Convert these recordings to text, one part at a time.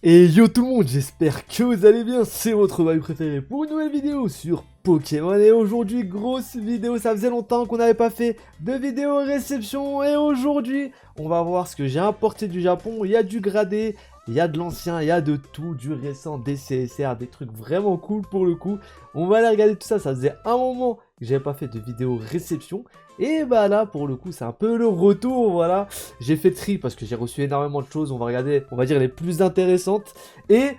Et yo tout le monde, j'espère que vous allez bien, c'est votre vibe préféré pour une nouvelle vidéo sur Pokémon. Et aujourd'hui, grosse vidéo, ça faisait longtemps qu'on n'avait pas fait de vidéo réception. Et aujourd'hui, on va voir ce que j'ai importé du Japon. Il y a du gradé, il y a de l'ancien, il y a de tout, du récent, des CSR, des trucs vraiment cool pour le coup. On va aller regarder tout ça, ça faisait un moment que j'avais pas fait de vidéo réception. Et bah là, pour le coup, c'est un peu le retour, voilà. J'ai fait tri parce que j'ai reçu énormément de choses. On va regarder, on va dire, les plus intéressantes. Et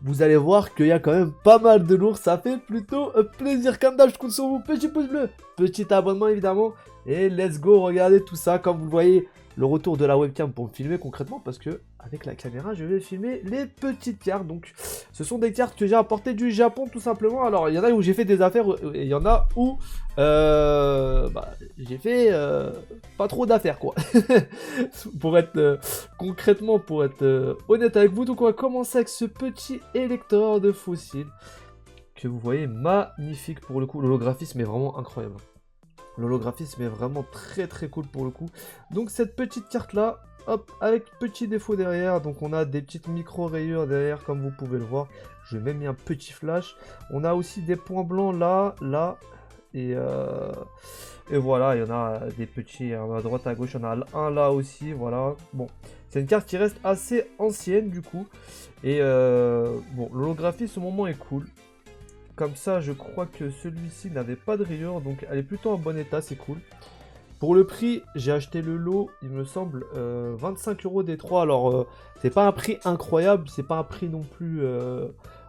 vous allez voir qu'il y a quand même pas mal de lourds. Ça fait plutôt plaisir. Comme d'hab, je compte sur vous. Petit pouce bleu, petit abonnement évidemment. Et let's go, regardez tout ça. Comme vous le voyez, le retour de la webcam pour me filmer concrètement. Parce que avec la caméra, je vais filmer les petites cartes. Donc, ce sont des cartes que j'ai apportées du Japon tout simplement. Alors, il y en a où j'ai fait des affaires. Et il y en a où j'ai fait pas trop d'affaires quoi. Pour être concrètement, pour être honnête avec vous, donc on va commencer avec ce petit électeur de fossiles que vous voyez magnifique pour le coup. L'holographisme est vraiment incroyable. L'holographisme est vraiment très très cool pour le coup. Donc cette petite carte là, hop, avec petit défaut derrière. Donc on a des petites micro rayures derrière comme vous pouvez le voir. Je vais même mis un petit flash. On a aussi des points blancs là, là. Et voilà, il y en a des petits à droite à gauche, il y en a un là aussi, voilà. Bon, c'est une carte qui reste assez ancienne du coup. Et bon, l'holographie, ce moment est cool. Comme ça, je crois que celui-ci n'avait pas de rayures, donc elle est plutôt en bon état, c'est cool. Pour le prix, j'ai acheté le lot, il me semble, 25 € des 3. Alors, c'est pas un prix incroyable, c'est pas un prix non plus,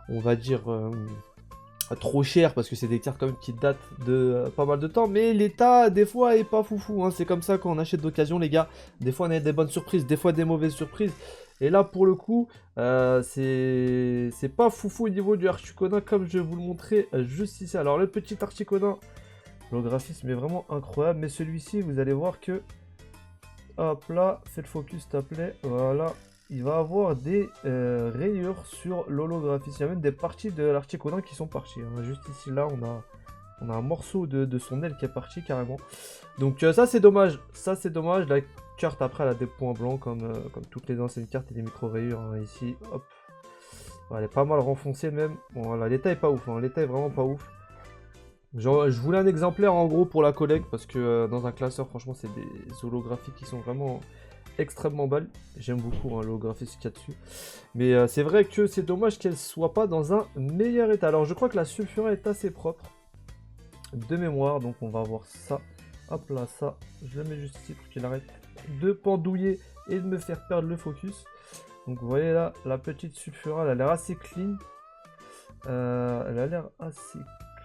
on va dire trop cher parce que c'est des cartes quand même qui datent de pas mal de temps, mais l'état des fois est pas foufou, hein. C'est comme ça quand on achète d'occasion les gars, des fois on a des bonnes surprises, des fois des mauvaises surprises, et là pour le coup c'est pas foufou au niveau du Articuno comme je vais vous le montrer juste ici. Alors le petit Articuno, le graphisme est vraiment incroyable, mais celui-ci vous allez voir que, hop là, fais le focus s'il te plaît, voilà. Il va avoir des rayures sur l'holographie. Il y a même des parties de l'article qui sont parties, hein. Juste ici, là, on a un morceau de son aile qui est parti carrément. Donc ça, c'est dommage. Ça, c'est dommage. La carte, après, elle a des points blancs comme toutes les anciennes cartes et des micro-rayures, hein. Ici, hop. Elle est pas mal renfoncée même. Bon, voilà, l'état est pas ouf, hein. L'état est vraiment pas ouf. Genre, je voulais un exemplaire en gros pour la collègue parce que dans un classeur, franchement, c'est des holographies qui sont vraiment extrêmement belle. J'aime beaucoup hein, l'holographie qu'il y a dessus. Mais c'est vrai que c'est dommage qu'elle soit pas dans un meilleur état. Alors je crois que la sulfura est assez propre de mémoire. Donc on va voir ça. Hop là, ça. Je le mets juste ici pour qu'il arrête de pendouiller et de me faire perdre le focus. Donc vous voyez là, la petite sulfura, elle a l'air assez clean. Elle a l'air assez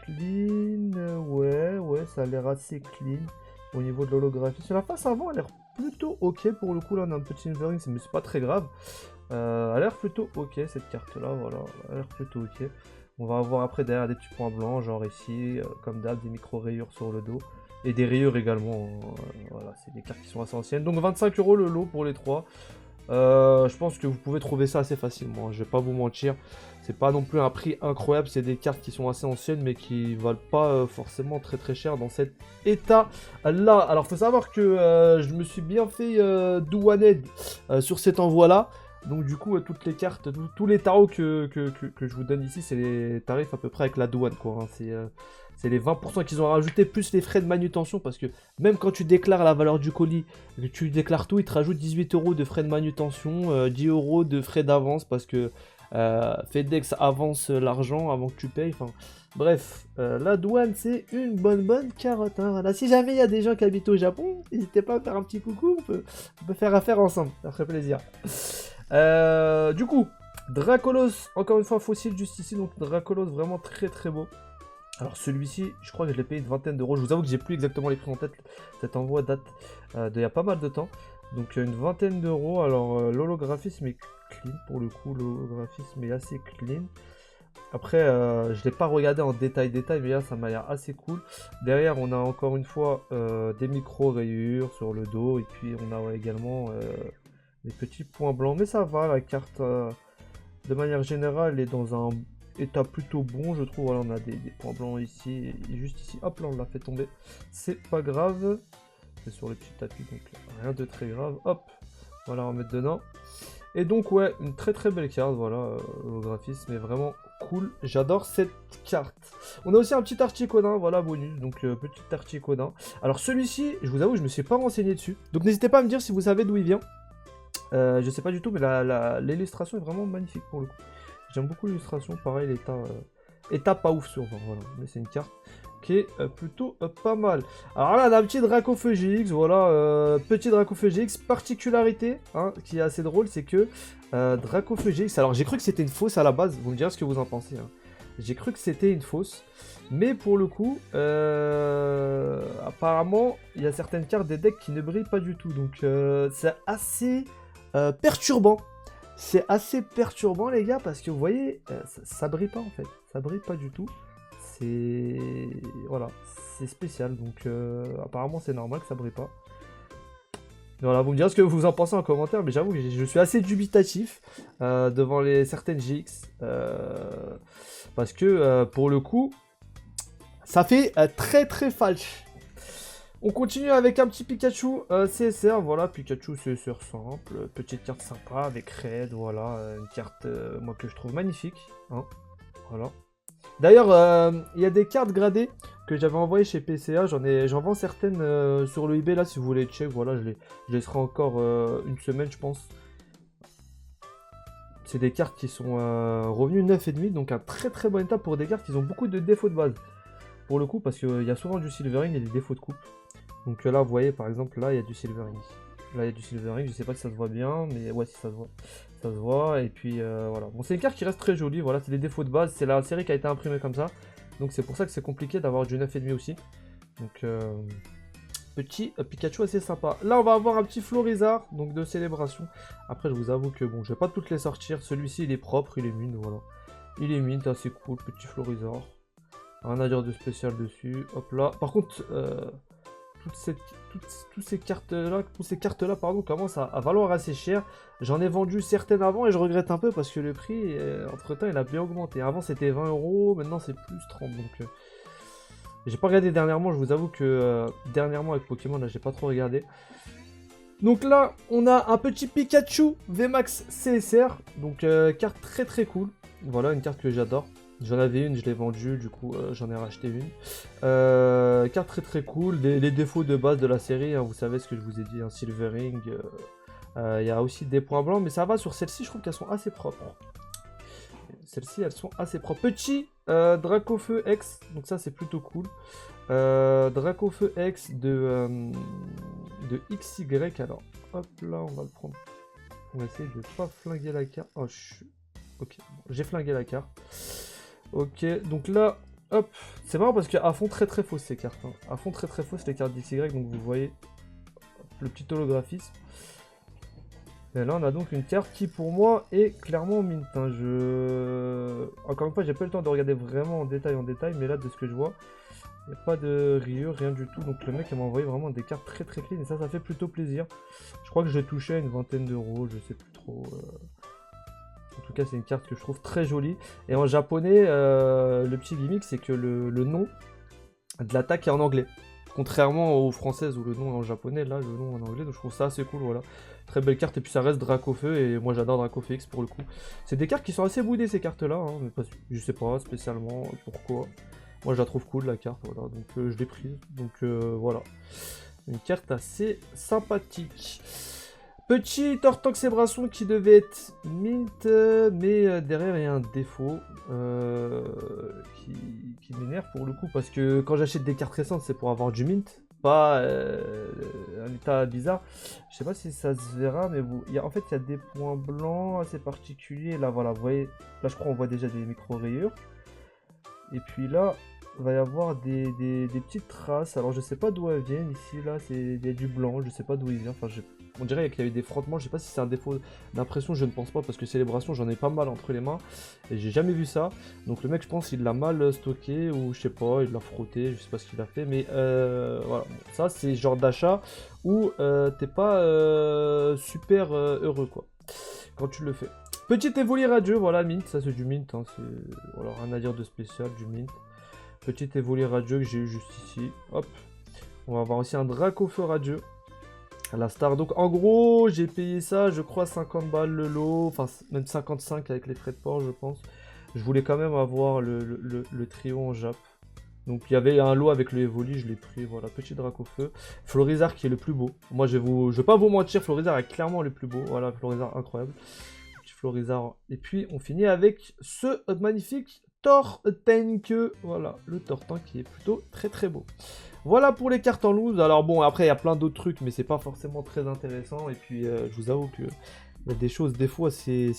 clean. Ouais, ça a l'air assez clean au niveau de l'holographie. Sur la face avant, elle a l'air plutôt ok pour le coup. Là on a un petit invering mais c'est pas très grave. Elle a l'air plutôt ok cette carte là, voilà, elle a l'air plutôt ok. On va avoir après derrière des petits points blancs genre ici, comme d'hab, des micro rayures sur le dos et des rayures également, voilà, c'est des cartes qui sont assez anciennes. Donc 25 € le lot pour les trois. Je pense que vous pouvez trouver ça assez facilement, hein, je vais pas vous mentir. C'est pas non plus un prix incroyable, c'est des cartes qui sont assez anciennes mais qui valent pas forcément très très cher dans cet état là. Alors faut savoir que je me suis bien fait douaner sur cet envoi là. Donc du coup toutes les cartes, tous les tarots que je vous donne ici, c'est les tarifs à peu près avec la douane quoi, hein. C'est les 20% qu'ils ont rajouté, plus les frais de manutention, parce que même quand tu déclares la valeur du colis, que tu déclares tout, ils te rajoutent 18 € de frais de manutention, 10 € de frais d'avance, parce que FedEx avance l'argent avant que tu payes. Enfin, bref, la douane, c'est une bonne carotte, hein. Voilà. Si jamais il y a des gens qui habitent au Japon, n'hésitez pas à faire un petit coucou, on peut faire affaire ensemble, ça ferait plaisir. Du coup, Dracolos, encore une fois, fossile juste ici, donc Dracolos vraiment très très beau. Alors celui-ci, je crois que je l'ai payé une vingtaine d'euros. Je vous avoue que j'ai plus exactement les prix en tête. Cet envoi date d'il y a pas mal de temps. Donc une vingtaine d'euros. Alors l'holographisme est clean pour le coup. L'holographisme est assez clean. Après, je ne l'ai pas regardé en détail, mais là ça m'a l'air assez cool. Derrière, on a encore une fois des micro-rayures sur le dos. Et puis on a également des petits points blancs. Mais ça va, la carte de manière générale est dans un état plutôt bon, je trouve. Voilà, on a des points blancs ici et juste ici. Hop là, on l'a fait tomber. C'est pas grave. C'est sur le petit tapis, donc rien de très grave. Hop, voilà, on va mettre dedans. Et donc ouais, une très très belle carte, voilà, le graphisme est vraiment cool, j'adore cette carte. On a aussi un petit Articodin, voilà, bonus, donc petit Articodin. Alors celui-ci, je vous avoue, je me suis pas renseigné dessus, donc n'hésitez pas à me dire si vous savez d'où il vient. Je sais pas du tout, mais l'illustration est vraiment magnifique pour le coup. J'aime beaucoup l'illustration, pareil, l'état pas ouf sur 20, voilà, mais c'est une carte qui est plutôt pas mal. Alors là, on a un petit Dracophagix, voilà, petit Dracophagix, particularité, hein, qui est assez drôle, c'est que Dracophagix, alors j'ai cru que c'était une fausse à la base, vous me direz ce que vous en pensez, hein. J'ai cru que c'était une fausse, mais pour le coup, apparemment, il y a certaines cartes des decks qui ne brillent pas du tout, donc c'est assez perturbant. C'est assez perturbant les gars parce que vous voyez, ça brille pas en fait, ça brille pas du tout. C'est voilà, c'est spécial donc apparemment c'est normal que ça brille pas. Voilà, vous me direz ce que vous en pensez en commentaire, mais j'avoue que je suis assez dubitatif devant certaines GX parce que pour le coup, ça fait très très falche. On continue avec un petit Pikachu CSR, voilà, Pikachu CSR simple, petite carte sympa avec Red, voilà, une carte moi que je trouve magnifique, hein, voilà. D'ailleurs, il y a des cartes gradées que j'avais envoyées chez PCA, j'en vends certaines sur le eBay là si vous voulez check, voilà, je laisserai encore une semaine je pense. C'est des cartes qui sont revenues 9,5, donc un très très bon état pour des cartes qui ont beaucoup de défauts de base. Pour le coup, parce qu'il y a souvent du silvering et des défauts de coupe. Donc là, vous voyez, par exemple, là, il y a du silvering. Là, il y a du silvering, je sais pas si ça se voit bien, mais ouais, si ça se voit. Ça se voit, et puis voilà. Bon, c'est une carte qui reste très jolie, voilà, c'est des défauts de base. C'est la série qui a été imprimée comme ça. Donc c'est pour ça que c'est compliqué d'avoir du 9,5 aussi. Donc, petit Pikachu assez sympa. Là, on va avoir un petit Florizard, donc de célébration. Après, je vous avoue que, bon, je vais pas toutes les sortir. Celui-ci, il est propre, il est mint, voilà. Il est mint, assez cool, petit Florizard. Rien à dire de spécial dessus. Hop là. Par contre, toutes ces cartes-là, pardon, commencent à valoir assez cher. J'en ai vendu certaines avant et je regrette un peu parce que le prix, entre-temps, il a bien augmenté. Avant, c'était 20 €, maintenant, c'est plus 30. Donc, j'ai pas regardé dernièrement. Je vous avoue que dernièrement, avec Pokémon, là, j'ai pas trop regardé. Donc là, on a un petit Pikachu VMAX CSR. Donc, carte très très cool. Voilà, une carte que j'adore. J'en avais une, je l'ai vendue, du coup j'en ai racheté une. Carte très très cool, les défauts de base de la série, hein, vous savez ce que je vous ai dit, un silvering. Il y a aussi des points blancs, mais ça va sur celles-ci, je trouve qu'elles sont assez propres. Celles-ci, elles sont assez propres. Petit Dracofeu X, donc ça c'est plutôt cool. Dracofeu X de XY, alors hop là, on va le prendre. On va essayer de pas flinguer la carte. Oh, ok, bon, j'ai flingué la carte. Ok, donc là, hop, c'est marrant parce qu'à fond très très fausse ces cartes, hein. À fond très très fausse les cartes d'XY, donc vous voyez le petit holographisme. Et là on a donc une carte qui pour moi est clairement mint, hein. Encore une fois, j'ai pas eu le temps de regarder vraiment en détail, mais là de ce que je vois, il n'y a pas de rayures, rien du tout. Donc le mec il m'a envoyé vraiment des cartes très très clean et ça fait plutôt plaisir. Je crois que j'ai touché à une vingtaine d'euros, je sais plus trop. En tout cas, c'est une carte que je trouve très jolie. Et en japonais, le petit gimmick, c'est que le nom de l'attaque est en anglais. Contrairement aux françaises où le nom est en japonais, là, le nom est en anglais. Donc je trouve ça assez cool, voilà. Très belle carte. Et puis ça reste Dracofeu. Et moi, j'adore Dracofeu X pour le coup. C'est des cartes qui sont assez boudées, ces cartes-là. Hein, mais je sais pas spécialement pourquoi. Moi, je la trouve cool, la carte. Voilà. Donc je l'ai prise. Donc voilà. Une carte assez sympathique. Petit Tortank Brasson qui devait être mint, mais derrière il y a un défaut qui m'énerve pour le coup, parce que quand j'achète des cartes récentes c'est pour avoir du mint, pas un état bizarre. Je sais pas si ça se verra, mais en fait il y a des points blancs assez particuliers. Là voilà, vous voyez, là je crois on voit déjà des micro-rayures. Et puis là, il va y avoir des petites traces. Alors je sais pas d'où elles viennent. Ici, là, il y a du blanc. Je sais pas d'où il vient. Enfin, on dirait qu'il y a eu des frottements. Je sais pas si c'est un défaut d'impression. Je ne pense pas parce que célébration, j'en ai pas mal entre les mains. Et j'ai jamais vu ça. Donc le mec, je pense, il l'a mal stocké. Ou je sais pas, il l'a frotté. Je sais pas ce qu'il a fait. Mais voilà. Bon, ça, c'est le genre d'achat où t'es pas super heureux, quoi. Quand tu le fais. Petit Évoli radieux, voilà, mint, ça c'est du mint, hein, voilà, rien à dire de spécial, du mint. Petit Évoli radieux que j'ai eu juste ici, hop. On va avoir aussi un Dracofeu radieux, La star. Donc en gros, j'ai payé ça, je crois 50 balles le lot, enfin même 55 avec les frais de port, je pense. Je voulais quand même avoir le trio en Jap. Donc il y avait un lot avec le Evoli, je l'ai pris, voilà, petit Dracofeu. Florizard qui est le plus beau. Moi je vais pas vous mentir, Florizard est clairement le plus beau. Voilà, Florizard incroyable. Petit Florizard. Et puis on finit avec ce magnifique Tortank. Voilà, le Tortank qui est plutôt très très beau. Voilà pour les cartes en loose. Alors bon, après il y a plein d'autres trucs, mais c'est pas forcément très intéressant. Et puis je vous avoue que il y a des choses, des fois c'est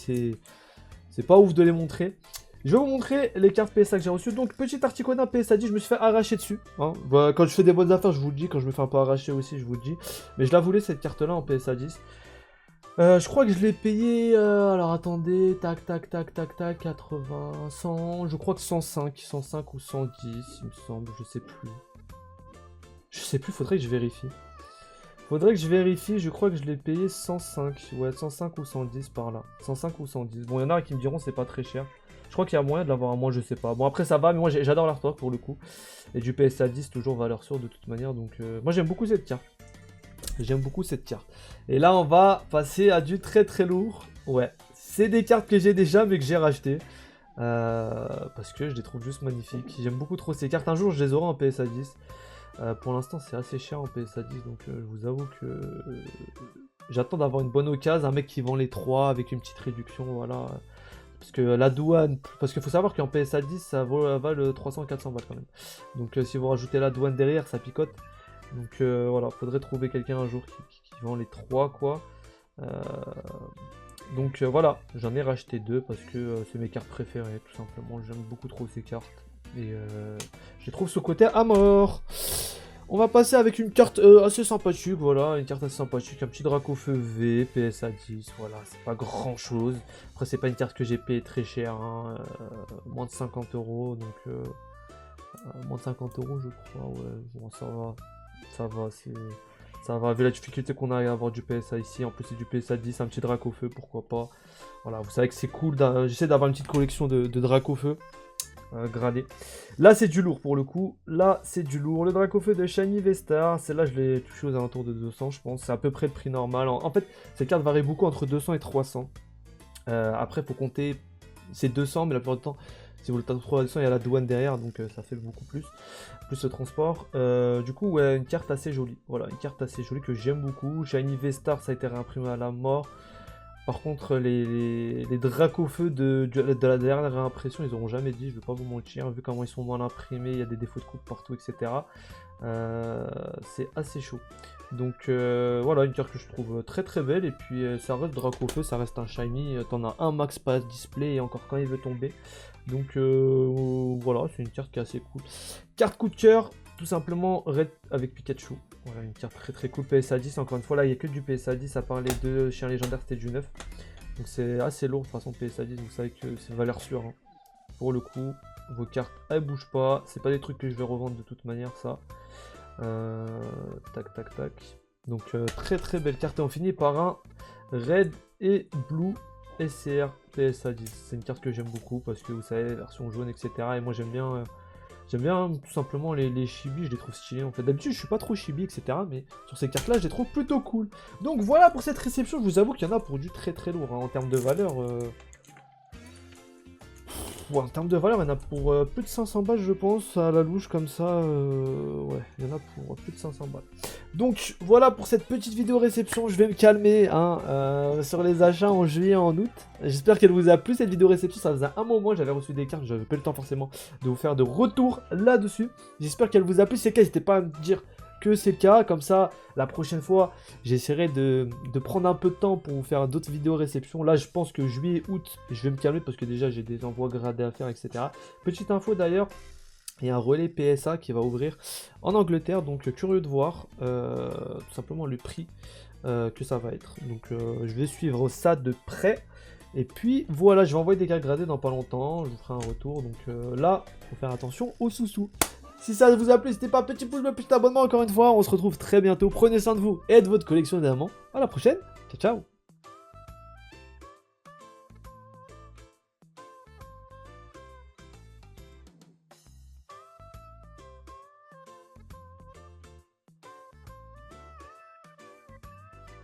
pas ouf de les montrer. Je vais vous montrer les cartes PSA que j'ai reçues. Donc, petit Articuno PSA 10, je me suis fait arracher dessus. Hein. Bah, quand je fais des bonnes affaires, je vous le dis. Quand je me fais un peu arracher aussi, je vous le dis. Mais je la voulais, cette carte-là, en PSA 10. Je crois que je l'ai payé... alors, attendez. Tac, tac, tac, tac, tac. 80, 100... Je crois que 105. 105 ou 110, il me semble. Je sais plus. Je sais plus, faudrait que je vérifie. Faudrait que je vérifie. Je crois que je l'ai payé 105. Ouais, 105 ou 110 par là. 105 ou 110. Bon, il y en a qui me diront c'est pas très cher. Je crois qu'il y a moyen de l'avoir à moi, je sais pas. Bon, après ça va, mais moi j'adore l'artwork pour le coup. Et du PSA 10, toujours valeur sûre de toute manière. Donc moi j'aime beaucoup cette carte. J'aime beaucoup cette carte. Et là on va passer à du très très lourd. Ouais, c'est des cartes que j'ai déjà mais que j'ai rachetées. Parce que je les trouve juste magnifiques. J'aime beaucoup trop ces cartes. Un jour je les aurai en PSA 10. Pour l'instant c'est assez cher en PSA 10. Donc je vous avoue que j'attends d'avoir une bonne occasion. Un mec qui vend les 3 avec une petite réduction. Voilà. Parce que la douane, parce qu'il faut savoir qu'en PSA 10 ça vale 300-400 balles quand même. Donc si vous rajoutez la douane derrière, ça picote. Donc voilà, faudrait trouver quelqu'un un jour qui vend les 3 quoi. Donc voilà, j'en ai racheté 2 parce que c'est mes cartes préférées tout simplement. J'aime beaucoup trop ces cartes. Et je les trouve ce côté à mort. On va passer avec une carte assez sympathique, voilà, une carte assez sympathique, un petit Dracofeu V, PSA 10, voilà, c'est pas grand chose. Après c'est pas une carte que j'ai payé très cher, hein, moins de 50 €, donc moins de 50 € je crois, ouais, bon ça va, vu la difficulté qu'on a à avoir du PSA ici, en plus c'est du PSA 10, un petit Dracofeu, pourquoi pas. Voilà, vous savez que c'est cool, j'essaie d'avoir une petite collection de Dracofeu. Gradé. Là c'est du lourd pour le coup. Là c'est du lourd. Le Dracofeu de Shiny V-Star. Celle-là je l'ai touché aux alentours de 200 je pense. C'est à peu près le prix normal. En fait ces cartes varient beaucoup entre 200 et 300. Après faut compter c'est 200 mais la plupart du temps si vous le trouvez à 200 il y a la douane derrière donc ça fait beaucoup plus. Plus le transport. Du coup ouais une carte assez jolie. Voilà une carte assez jolie que j'aime beaucoup. Shiny V-Star ça a été réimprimé à la mort. Par contre, les Dracofeu de la dernière réimpression, ils n'auront jamais dit, je vais pas vous mentir, vu comment ils sont mal imprimés, il y a des défauts de coupe partout, etc. C'est assez chaud. Donc voilà, une carte que je trouve très très belle, et puis ça reste Dracofeu, ça reste un shiny, t'en as un max pass display, et encore quand il veut tomber. Donc voilà, c'est une carte qui est assez cool. Carte coup de cœur, tout simplement Red avec Pikachu. Voilà, une carte très très cool PSA 10. Encore une fois, là, il n'y a que du PSA 10 à part les 2 chiens légendaires, c'était du 9. Donc c'est assez lourd de façon PSA 10. Vous savez que c'est valeur sûre. Hein. Pour le coup, vos cartes, elles bougent pas. C'est pas des trucs que je vais revendre de toute manière, ça. Tac, tac, tac. Donc très très belle carte. Et on finit par un Red et Blue SCR PSA 10. C'est une carte que j'aime beaucoup parce que vous savez, version jaune, etc. Et moi j'aime bien... J'aime bien tout simplement les chibis, je les trouve stylés en fait. D'habitude je suis pas trop chibi etc. Mais sur ces cartes là je les trouve plutôt cool. Donc voilà pour cette réception, je vous avoue qu'il y en a pour du très très lourd hein, en termes de valeur. Ouais, en termes de valeur, il y en a pour plus de 500 balles, je pense, à la louche, comme ça. Ouais, il y en a pour plus de 500 balles. Donc, voilà pour cette petite vidéo réception. Je vais me calmer hein, sur les achats en juillet et en août. J'espère qu'elle vous a plu, cette vidéo réception. Ça faisait un moment, j'avais reçu des cartes, j'avais pas le temps forcément de vous faire de retour là-dessus. J'espère qu'elle vous a plu. Si c'est le cas, n'hésitez pas à me dire que c'est le cas, comme ça la prochaine fois j'essaierai de prendre un peu de temps pour vous faire d'autres vidéos réception. Là je pense que juillet, août je vais me calmer parce que déjà j'ai des envois gradés à faire etc. Petite info d'ailleurs, il y a un relais PSA qui va ouvrir en Angleterre, donc curieux de voir tout simplement le prix que ça va être. Donc je vais suivre ça de près. Et puis voilà, je vais envoyer des cartes gradées dans pas longtemps, je vous ferai un retour. Donc là, faut faire attention aux sous-sous. Si ça vous a plu, n'hésitez pas, petit pouce bleu, petit abonnement encore une fois. On se retrouve très bientôt. Prenez soin de vous et de votre collection évidemment. À la prochaine. Ciao, ciao.